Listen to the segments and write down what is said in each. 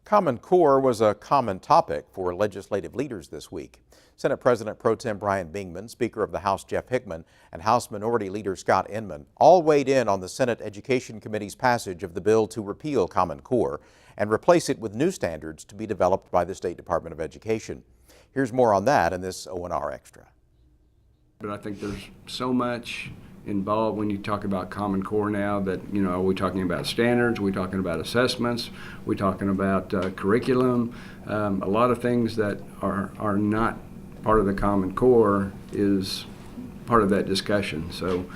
Common Core was a common topic for legislative leaders this week. Senate President Pro Tem Brian Bingman, Speaker of the House Jeff Hickman, and House Minority Leader Scott Inman all weighed in on the Senate Education Committee's passage of the bill to repeal Common Core and replace it with new standards to be developed by the State Department of Education. Here's more on that in this ONR Extra. But I think there's so much involved when you talk about Common Core now that, are we talking about standards? Are we talking about assessments? Are we talking about curriculum? A lot of things that are not part of the Common Core is part of that discussion. So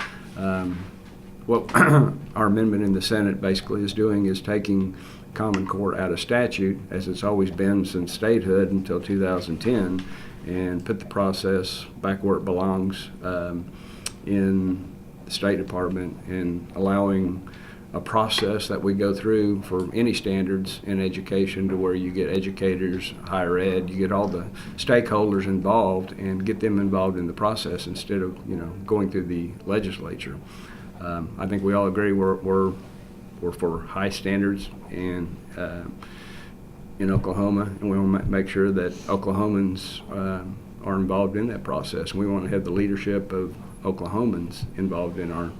what our amendment in the Senate basically is doing is taking Common Core out of statute, as it's always been since statehood until 2010, and put the process back where it belongs in the State Department, and allowing a process that we go through for any standards in education to where you get educators, higher ed, you get all the stakeholders involved and get them involved in the process instead of going through the legislature. I think we all agree we're for high standards and in Oklahoma, and we want to make sure that Oklahomans are involved in that process. And we want to have the leadership of Oklahomans involved in our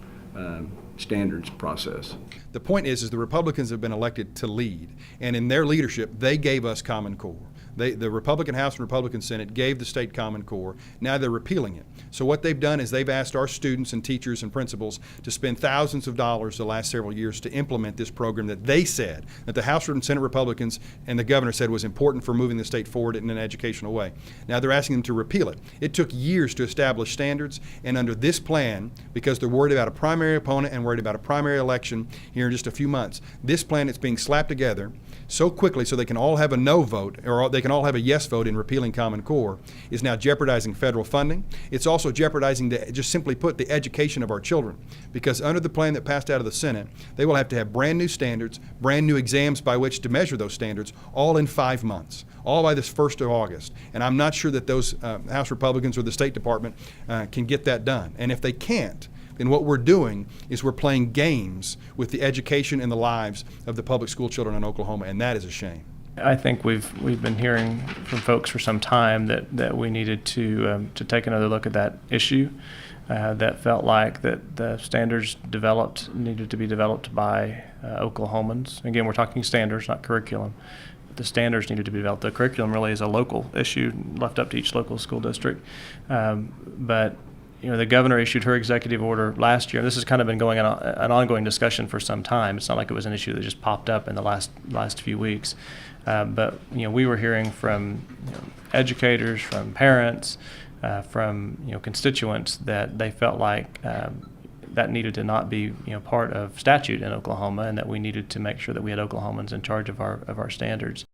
standards process. The point is the Republicans have been elected to lead, and in their leadership, they gave us Common Core. The Republican House and Republican Senate gave the state Common Core. Now they're repealing it. So what they've done is they've asked our students and teachers and principals to spend thousands of dollars the last several years to implement this program that they said, that the House and Senate Republicans and the governor said was important for moving the state forward in an educational way. Now they're asking them to repeal it. It took years to establish standards, and under this plan, because they're worried about a primary opponent and worried about a primary election here in just a few months, this plan is being slapped together so quickly so they can all have a no vote, or they can all have a yes vote in repealing Common Core, is now jeopardizing federal funding. It's also jeopardizing, just simply put, the education of our children, because under the plan that passed out of the Senate, they will have to have brand new standards, brand new exams by which to measure those standards, all in 5 months, all by this 1st of August. And I'm not sure that those House Republicans or the State Department can get that done. And if they can't, then what we're doing is we're playing games with the education and the lives of the public school children in Oklahoma, and that is a shame. I think we've been hearing from folks for some time that we needed to take another look at that issue. That felt like that the standards needed to be developed by Oklahomans. Again, we're talking standards, not curriculum. The standards needed to be developed. The curriculum really is a local issue, left up to each local school district. But the governor issued her executive order last year. This has kind of been going on an ongoing discussion for some time. It's not like it was an issue that just popped up in the last few weeks. But we were hearing from educators, from parents, from constituents that they felt like that needed to not be part of statute in Oklahoma, and that we needed to make sure that we had Oklahomans in charge of our standards.